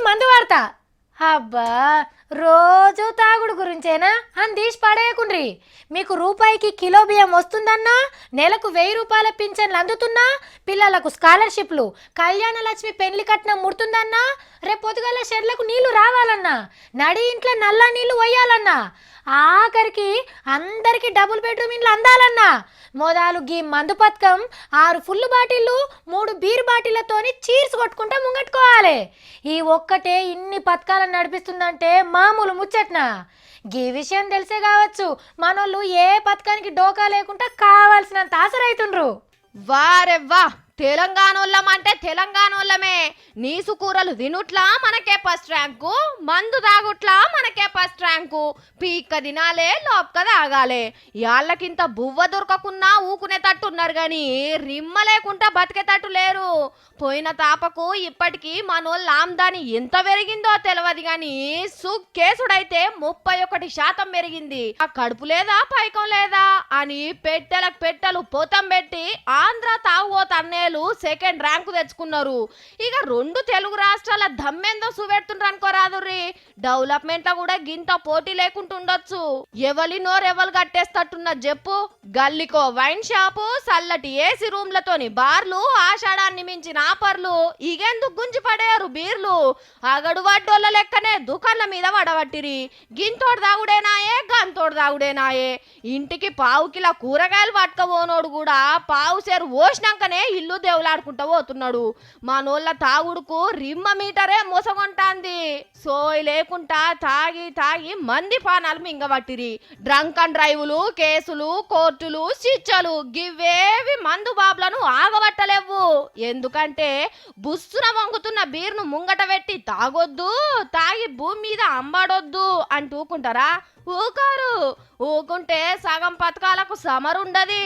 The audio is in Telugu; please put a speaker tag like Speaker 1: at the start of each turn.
Speaker 1: మందు వాడతా. అబ్బా, రోజు తాగుడు గురించేనా అని తీసి పడేయకుండ్రి. మీకు రూపాయికి కిలో బియ్యం వస్తుందన్నా, నెలకు 1000 రూపాయల పింఛన్లు అందుతున్నా, పిల్లలకు స్కాలర్షిప్లు, కళ్యాణ లక్ష్మి పెళ్లి కట్నం ముడుతుందన్నా, రేపు పొద్దుగాల షెడ్లకు నీళ్లు రావాలన్నా, నడి ఇంట్లో నల్ల నీళ్లు పోయాలన్నా, ఆఖరికి అందరికి డబుల్ బెడ్రూమ్ ఇండ్లు అందాలన్నా, మొదలు గీ మందు పథకం 6 ఫుల్ బాటిళ్ళు 3 బీర్ బాటిళ్లతోని చీర్స్ కొట్టుకుంటా ముంగట్టుకోవాలి. ఈ ఒక్కటే ఇన్ని పథకాలను నడిపిస్తుందంటే మామూలు ముచ్చట్నా? గీ విషయం తెలిసే కావచ్చు మనోళ్ళు ఏ పథకానికి డోకా లేకుండా కావాల్సినంత ఆసరైతుండ్రు.
Speaker 2: వారెవ్వా, తెలంగాణోళ్ళమంటే తెలంగాణోళ్ళమే. నీసు కూరలు తినుట్లా మనకే ఫస్ట్ ర్యాంకు, మందు తాగుట్లా మనకే ఫస్ట్ ర్యాంకు. పీక్క తినాలే, లోపక తాగాలే. యాళ్ళకింత బువ్వ దొరకకున్నా ఊకునేటట్టున్నారు గాని రిమ్మ లేకుండా బతికేటట్టు లేరు. పోయిన తాపకు ఇప్పటికీ మనోళ్ళ ఆమ్దాని ఎంత పెరిగిందో తెలియదు గాని సుక్కేసుడైతే 31% పెరిగింది. ఆ కడుపు లేదా పైకం లేదా అని పెట్టెలకు పెట్టెలు పోతం పెట్టి ఆంధ్ర తాగుబోతన్నే సెకండ్ ర్యాంకు తెచ్చుకున్నారు. ఇక 2 తెలుగు రాష్ట్రాల దమ్మెందో చూపెడుతుండ్రు అనుకోరాదుర్రి. డెవలప్మెంట్ లో కూడా గింత పోటీ లేకుండా ఉండొచ్చు. ఎవలి నోరెవలు కట్టేస్తట్టున్న చెప్పు. గల్లికో వైన్ షాపు, సల్లటి ఏసీ రూమ్లతోని బార్లు, ఆషాఢాన్ని మించిన ఆఫర్లు, ఇగెందుకు గుంజి పడేయారు బీర్లు. అగడు వడ్డోళ్ళ లెక్కనే దుకాణల మీద వడబట్టిరి. గింతోడు తాగుడేనాయే, గంతోడు తాగుడేనాయే. ఇంటికి పావుకిలా కూరగాయలు పట్టుకపోనోడు కూడా పావు సేరు ఓసినాకనే ఇల్లు దేవులాడుకుంటా పోతున్నాడు. మనోళ్ళ తాగుడుకు రిమ్మ మీటరే మోసగొంటాంది. సోయి లేకుండా తాగి తాగి మంది పానాలు మింగబట్టిరి. డ్రంక్ అండ్ డ్రైవులు, కేసులు, కోర్టులు, శిక్షలు గివేవి మందు బాబులను ఆగబట్టలేవు. ఎందుకంటే బుస్సున వంగుతున్న బీర్ను ముంగట పెట్టి తాగొద్దు, తాగి భూమి మీద అంబడొద్దు అంటూకుంటారా? ఊకారు. ఊకుంటే సగం పథకాలకు సమరుండది.